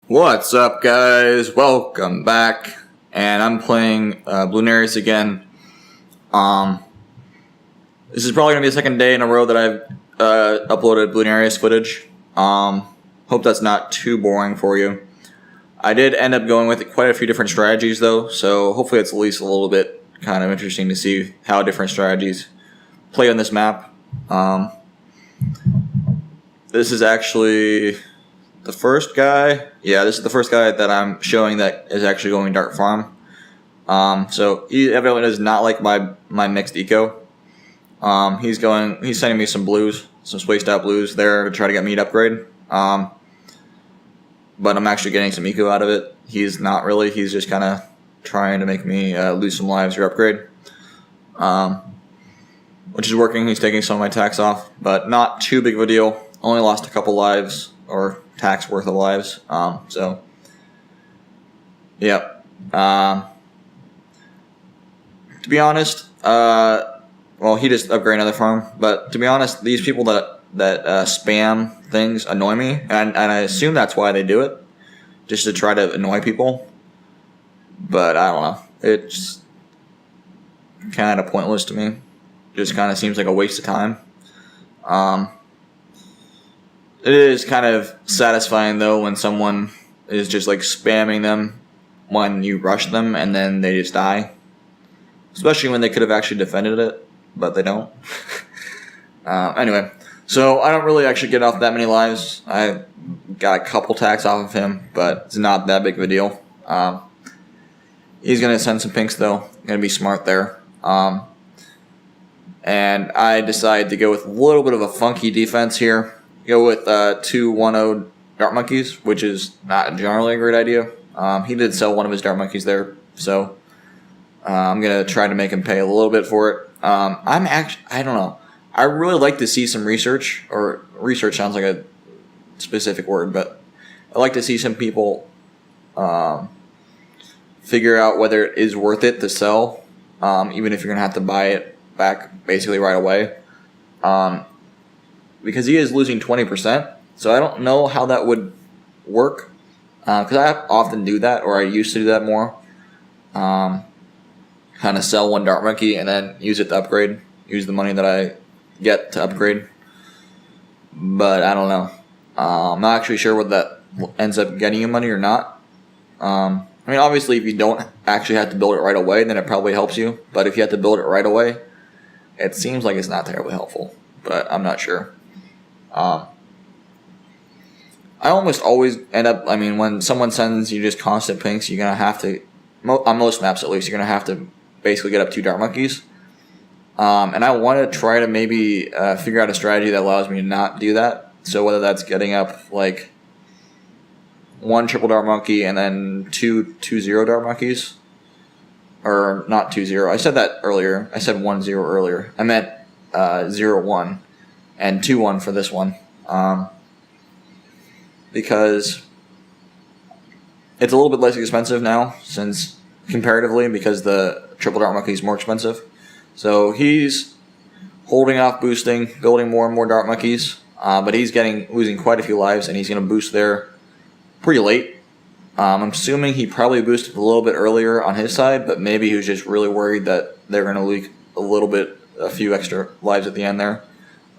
What's up, guys? Welcome back, and I'm playing Blunarius again. This is probably gonna be the second day in a row that I've uploaded Blunarius footage. Hope that's not too boring for you. I did end up going with quite a few different strategies, though, so hopefully it's at least a little bit kind of interesting to see how different strategies play on this map. This is actually the first guy. Yeah, this is the first guy that I'm showing that is actually going Dark Farm. So he evidently does not like my mixed eco. He's sending me some blues, some spaced out blues there to try to get me to upgrade. But I'm actually getting some eco out of it. He's not really. He's just kind of trying to make me lose some lives or upgrade. Which is working. He's taking some of my tax off, but not too big of a deal. Only lost a couple lives, or tax worth of lives. So, yep. To be honest, well, he just upgraded another farm. But to be honest, these people that spam things annoy me, and I assume that's why they do it, just to try to annoy people. But I don't know. It's kind of pointless to me. Just kind of seems like a waste of time. It is kind of satisfying, though, when someone is just like spamming them when you rush them and then they just die. Especially when they could have actually defended it, but they don't. Anyway, so I don't really actually get off that many lives. I got a couple tax off of him, but it's not that big of a deal. He's going to send some pinks, though. Going to be smart there. And I decided to go with a little bit of a funky defense here. Go with 2 1-0 Dart Monkeys, which is not generally a great idea. He did sell one of his Dart Monkeys there, so I'm going to try to make him pay a little bit for it. I don't know. I really like to see some research, or research sounds like a specific word, but I like to see some people figure out whether it is worth it to sell, even if you're going to have to buy it back basically right away. Because he is losing 20%, so I don't know how that would work. Because I often do that, or I used to do that more. Kind of sell one Dart Monkey and then use it to upgrade. Use the money that I get to upgrade. But I don't know. I'm not actually sure what that ends up getting you money or not. I mean, obviously, if you don't actually have to build it right away, then it probably helps you. But if you have to build it right away, it seems like it's not terribly helpful. But I'm not sure. I almost always end up, I mean, when someone sends you just constant pinks, you're going to have to, on most maps at least, you're going to have to basically get up 2 Dart Monkeys. And I want to try to maybe figure out a strategy that allows me to not do that. So whether that's getting up like 1 triple Dart Monkey and then 2 2-0 Dart Monkeys. Or not 2-0. I said that earlier. I said 1-0 earlier. I meant 0-1. And 2-1 for this one. Because it's a little bit less expensive now, since comparatively, because the triple Dart Monkey is more expensive. So he's holding off boosting, building more and more Dart Monkeys, but he's losing quite a few lives, and he's going to boost there pretty late. I'm assuming he probably boosted a little bit earlier on his side, but maybe he was just really worried that they're going to leak a few extra lives at the end there.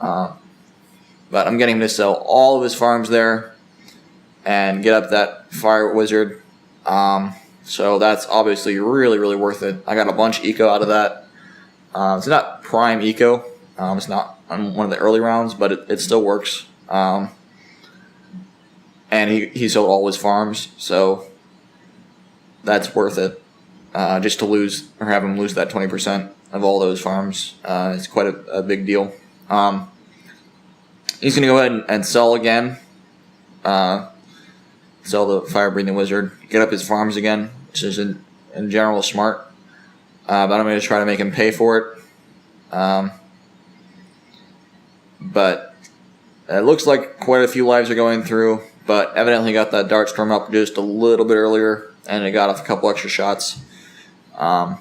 But I'm getting him to sell all of his farms there and get up that Fire Wizard. So that's obviously really, really worth it. I got a bunch of eco out of that. It's not prime eco. It's not on one of the early rounds, but it still works. And he sold all his farms, so that's worth it. Just to lose, or have him lose that 20% of all those farms. It's quite a big deal. He's going to go ahead and sell again. Sell the Fire-Breathing Wizard. Get up his farms again, which is in general smart. But I'm going to try to make him pay for it. But it looks like quite a few lives are going through. But evidently got that Dart Storm up just a little bit earlier. And it got off a couple extra shots. So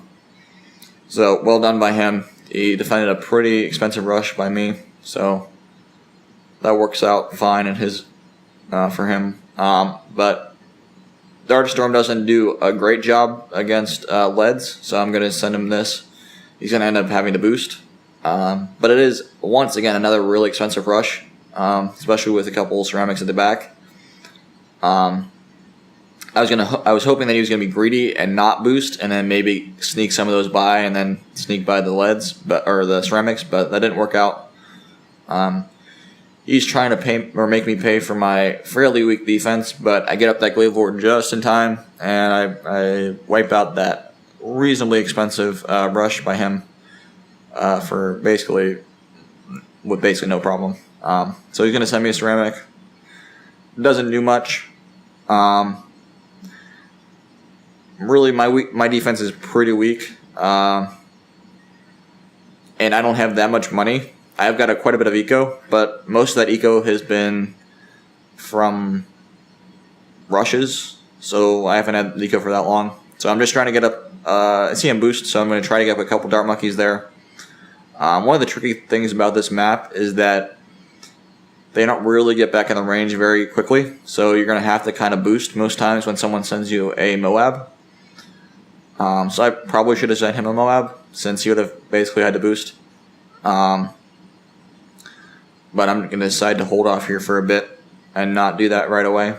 well done by him. He defended a pretty expensive rush by me. So that works out fine in his for him. But Dark Storm doesn't do a great job against leads, so I'm going to send him this. He's going to end up having to boost. But it is, once again, another really expensive rush, especially with a couple ceramics at the back. I was hoping that he was going to be greedy and not boost, and then maybe sneak some of those by, and then sneak by the leads, or the ceramics, but that didn't work out. He's trying to pay or make me pay for my fairly weak defense, but I get up that Glaive Lord just in time, and I wipe out that reasonably expensive rush by him with basically no problem. So he's going to send me a ceramic. Doesn't do much. Really, my defense is pretty weak, and I don't have that much money. I've got quite a bit of eco, but most of that eco has been from rushes, so I haven't had eco for that long. So I'm just trying to get up. I see him boost, so I'm going to try to get up a couple Dart Monkeys there. One of the tricky things about this map is that they don't really get back in the range very quickly, so you're going to have to kind of boost most times when someone sends you a Moab. So I probably should have sent him a Moab, since he would have basically had to boost. But I'm going to decide to hold off here for a bit and not do that right away.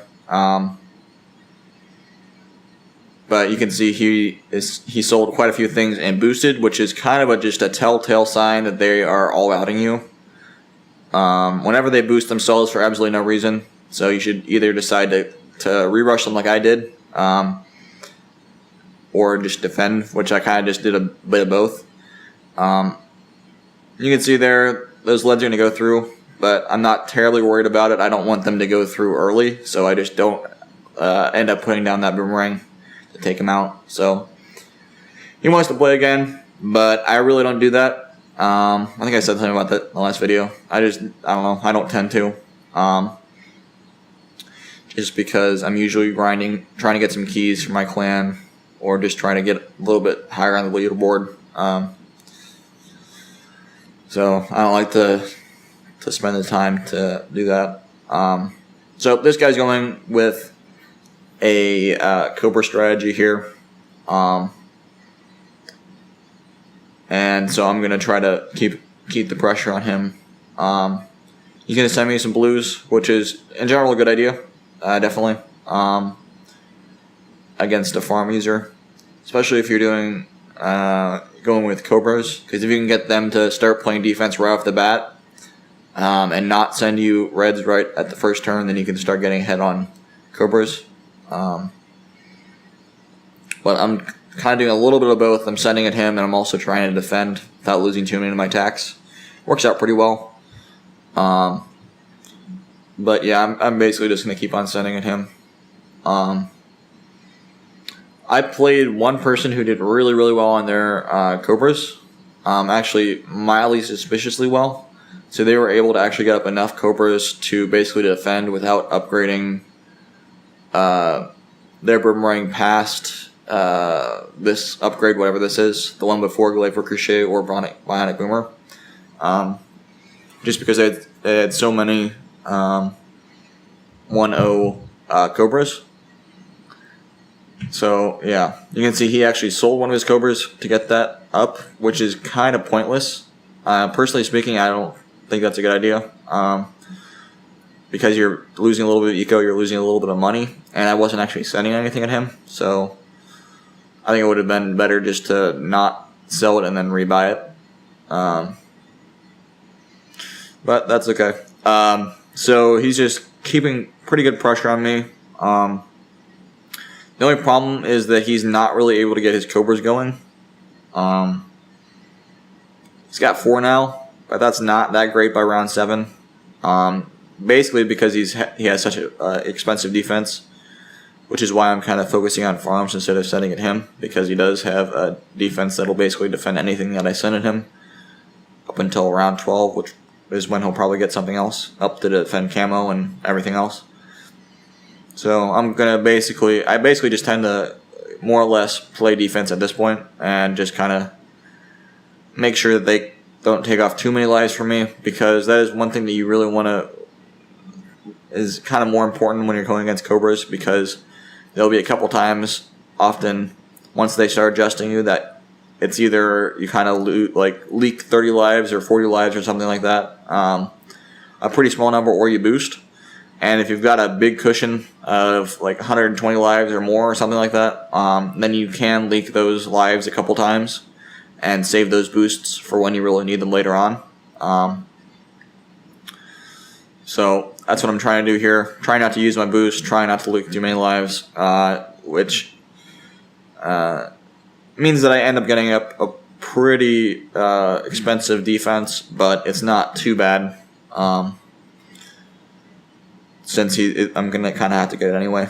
But you can see he sold quite a few things and boosted, which is kind of just a telltale sign that they are all outing you. Whenever they boost themselves for absolutely no reason, so you should either decide to re-rush them like I did, or just defend, which I kind of just did a bit of both. You can see there, those leads are going to go through, but I'm not terribly worried about it. I don't want them to go through early, so I just don't end up putting down that boomerang to take him out. So he wants to play again, but I really don't do that. I think I said something about that in the last video. I don't know. I don't tend to. Just because I'm usually grinding, trying to get some keys for my clan, or just trying to get a little bit higher on the leaderboard. So I don't like to spend the time to do that. So this guy's going with a Cobra strategy here. And so I'm going to try to keep the pressure on him. He's going to send me some blues, which is in general a good idea. Definitely. Against a farm user. Especially if you're doing going with Cobras. Because if you can get them to start playing defense right off the bat, and not send you reds right at the first turn, then you can start getting ahead on Cobras. But I'm kind of doing a little bit of both. I'm sending at him, and I'm also trying to defend without losing too many of my attacks. Works out pretty well. But yeah, I'm basically just going to keep on sending at him. I played one person who did really, really well on their Cobras. Actually, mildly suspiciously well. So they were able to actually get up enough Cobras to basically defend without upgrading their boomerang past this upgrade, whatever this is, the one before Glaive Ricochet or Bionic Boomer. Just because they had so many 1-0 Cobras. So yeah, you can see he actually sold one of his Cobras to get that up, which is kind of pointless. Personally speaking, I don't think that's a good idea. Because you're losing a little bit of eco, you're losing a little bit of money, and I wasn't actually sending anything at him, so I think it would have been better just to not sell it and then rebuy it. But that's okay. So he's just keeping pretty good pressure on me. The only problem is that he's not really able to get his Cobras going. He's got 4 now, but that's not that great by round 7. Basically because he has such an expensive defense, which is why I'm kind of focusing on farms instead of sending at him, because he does have a defense that'll basically defend anything that I send at him up until round 12, which is when he'll probably get something else up to defend camo and everything else. So I'm gonna I basically just tend to more or less play defense at this point and just kind of make sure that they don't take off too many lives from me, because that is one thing that you really want to, is kind of more important when you're going against Cobras, because there'll be a couple times, often once they start adjusting you, that it's either you kind of leak 30 lives or 40 lives or something like that, a pretty small number, or you boost. And if you've got a big cushion of like 120 lives or more or something like that, then you can leak those lives a couple times and save those boosts for when you really need them later on. So that's what I'm trying to do here. Try not to use my boost, try not to leak too many lives, which means that I end up getting up a pretty expensive defense, but it's not too bad. Since I'm going to kind of have to get it anyway.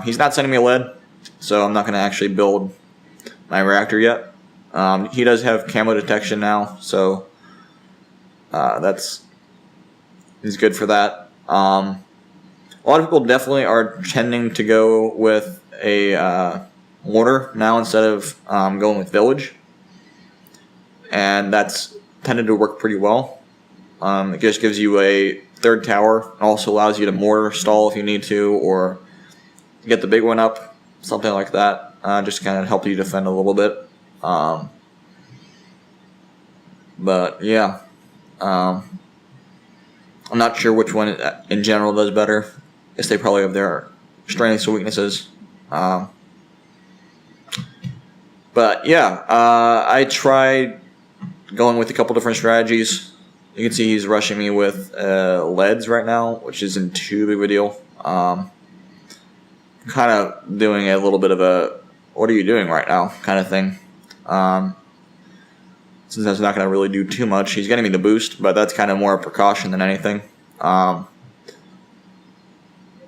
He's not sending me a lead, so I'm not going to actually build my reactor yet. He does have camo detection now, so he's good for that. A lot of people definitely are tending to go with a mortar now instead of going with village, and that's tended to work pretty well. It just gives you a third tower. It also allows you to mortar stall if you need to, or get the big one up, something like that. Just kind of help you defend a little bit. But yeah, I'm not sure which one in general does better. I guess they probably have their strengths and weaknesses. But yeah, I tried going with a couple different strategies. You can see he's rushing me with leads right now, which isn't too big of a deal. Kind of doing a little bit of a, what are you doing right now kind of thing. Since that's not going to really do too much. He's getting me the boost, but that's kind of more a precaution than anything. Yeah,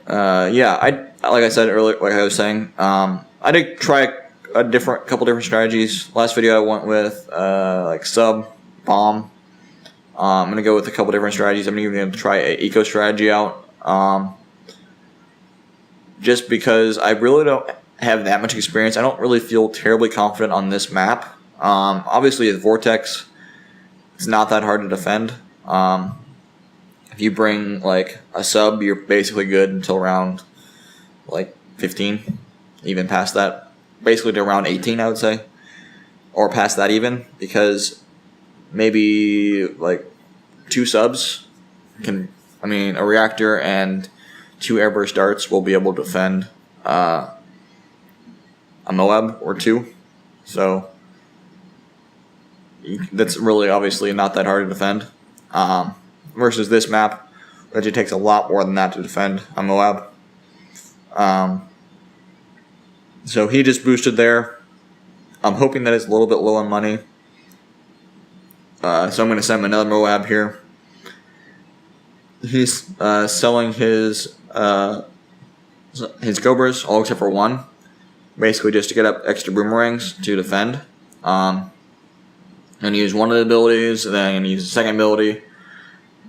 like I said earlier, like I was saying, I did try a couple different strategies. Last video I went with like sub, bomb. I'm going to go with a couple different strategies. I'm even going to try an eco strategy out. Just because I really don't have that much experience. I don't really feel terribly confident on this map. Obviously, with Vortex, it's not that hard to defend. If you bring like a sub, you're basically good until round like 15, even past that. Basically to around 18, I would say. Or past that even, because maybe like 2 subs a reactor and 2 airburst darts will be able to defend a Moab or 2. So that's really obviously not that hard to defend. Versus this map, which it takes a lot more than that to defend a Moab. So he just boosted there. I'm hoping that it's a little bit low on money. So I'm going to send him another Moab here. He's selling his Cobras, all except for one. Basically just to get up extra boomerangs to defend. I'm going to use one of the abilities, then I'm going to use the second ability.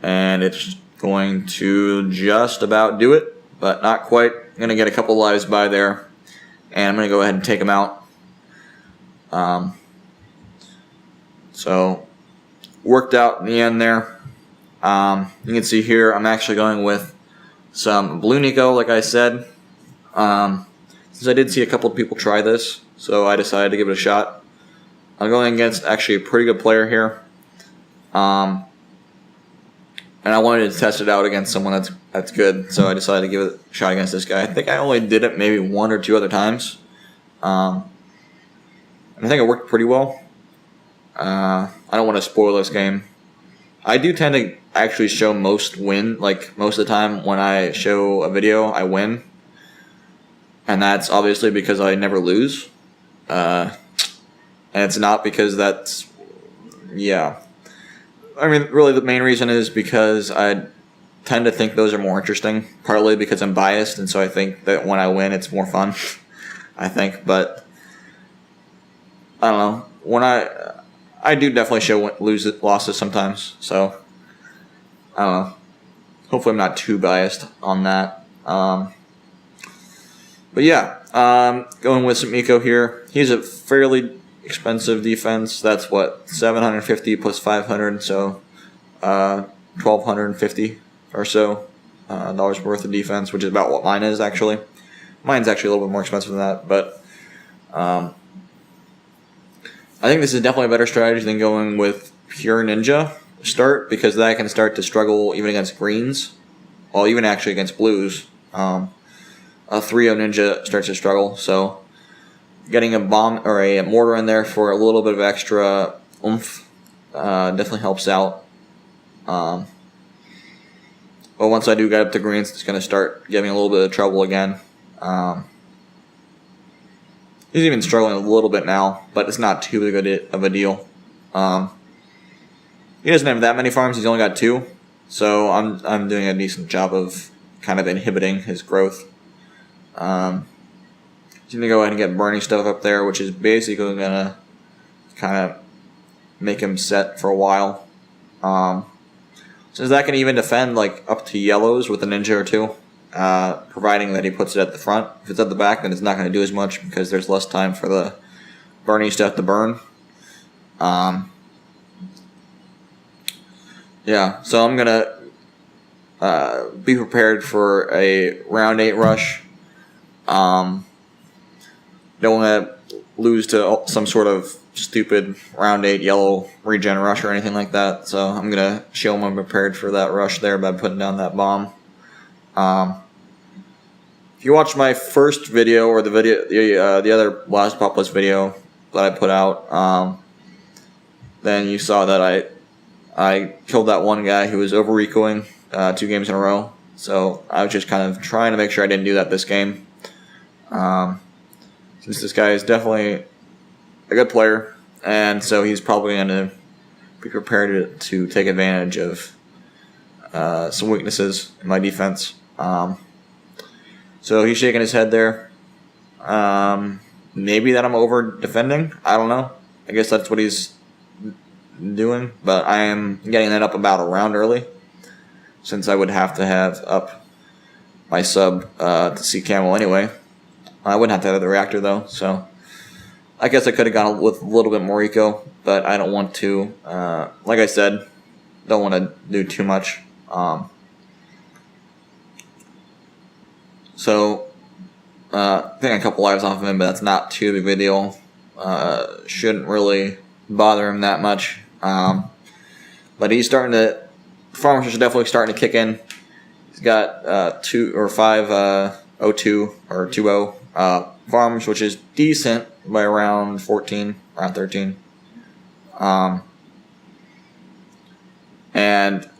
And it's going to just about do it, but not quite. I'm going to get a couple lives by there. And I'm going to go ahead and take him out. So worked out in the end there. You can see here I'm actually going with some Blue Nico, like I said. Since I did see a couple of people try this, so I decided to give it a shot. I'm going against actually a pretty good player here. And I wanted to test it out against someone that's good, so I decided to give it a shot against this guy. I think I only did it maybe 1 or 2 other times. And I think it worked pretty well. I don't want to spoil this game. I do tend to actually show most win, like most of the time when I show a video, I win. And that's obviously because I never lose. And it's not because that's, yeah. I mean, really the main reason is because I tend to think those are more interesting, partly because I'm biased, and so I think that when I win, it's more fun, I think, but I don't know. When I do definitely show losses sometimes, so I don't know. Hopefully I'm not too biased on that. But yeah, going with some eco here. He's a fairly expensive defense. That's what, 750 plus 500, so 1,250 or so dollars worth of defense, which is about what mine is actually. Mine's actually a little bit more expensive than that, but I think this is definitely a better strategy than going with pure ninja start, because that can start to struggle even against greens, well, even actually against blues. A 3-0 ninja starts to struggle, so getting a bomb or a mortar in there for a little bit of extra oomph definitely helps out. But once I do get up to greens, it's going to start giving a little bit of trouble again. He's even struggling a little bit now, but it's not too big of a deal. He doesn't have that many farms. He's only got 2, so I'm doing a decent job of kind of inhibiting his growth. He's going to go ahead and get burning stuff up there, which is basically going to kind of make him set for a while. Since that can even defend like up to yellows with a ninja or 2, providing that he puts it at the front. If it's at the back, then it's not going to do as much because there's less time for the burning stuff to burn. Yeah, so I'm going to be prepared for a round 8 rush. Don't want to lose to some sort of stupid round 8 yellow regen rush or anything like that. So I'm going to show him I'm prepared for that rush there by putting down that bomb. If you watched my first video or the other Blastapopolus video that I put out, then you saw that I killed that one guy who was over-recoing 2 games in a row. So I was just kind of trying to make sure I didn't do that this game. Since this guy is definitely a good player, and so he's probably going to be prepared to take advantage of some weaknesses in my defense. So he's shaking his head there. Maybe that I'm over-defending. I don't know. I guess that's what he's doing, but I am getting that up about a round early, since I would have to have up my sub to see camel anyway. I wouldn't have to have the reactor though, so I guess I could have gone with a little bit more eco, but I don't want to. Like I said, don't want to do too much. So I think a couple lives off of him, but that's not too big of a deal. Shouldn't really bother him that much. But he's starting to. Farmers are definitely starting to kick in. He's got 2 or 5 O2 or 2-0 farms, which is decent by around 14, around 13. And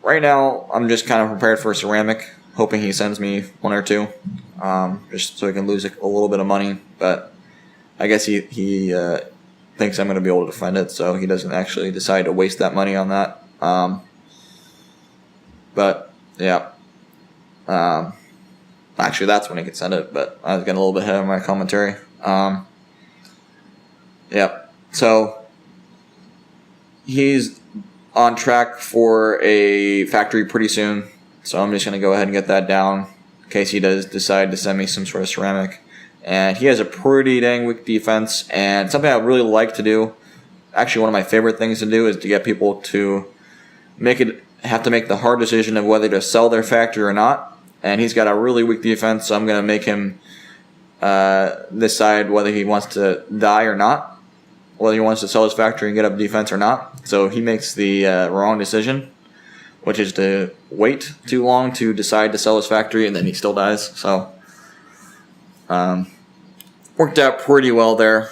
right now, I'm just kind of prepared for ceramic, hoping he sends me 1 or 2, just so he can lose a little bit of money. But I guess he thinks I'm going to be able to defend it, so he doesn't actually decide to waste that money on that. But yeah, actually that's when he could send it. But I was getting a little bit ahead of my commentary. Yeah, so he's on track for a factory pretty soon, so I'm just going to go ahead and get that down in case he does decide to send me some sort of ceramic. And he has a pretty dang weak defense, and something I really like to do, actually one of my favorite things to do, is to get people to have to make the hard decision of whether to sell their factory or not. And he's got a really weak defense, so I'm going to make him decide whether he wants to die or not, whether he wants to sell his factory and get up defense or not. So he makes the wrong decision, which is to wait too long to decide to sell his factory, and then he still dies. So worked out pretty well there.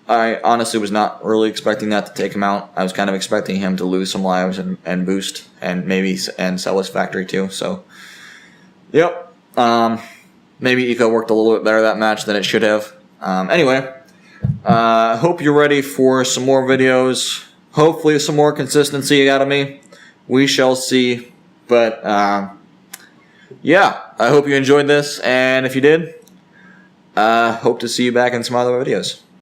I honestly was not really expecting that to take him out. I was kind of expecting him to lose some lives and boost and maybe sell his factory too. So, yep. Maybe Eco worked a little bit better that match than it should have. Anyway, hope you're ready for some more videos. Hopefully some more consistency out of me. We shall see. But, yeah, I hope you enjoyed this. And if you did, hope to see you back in some other videos.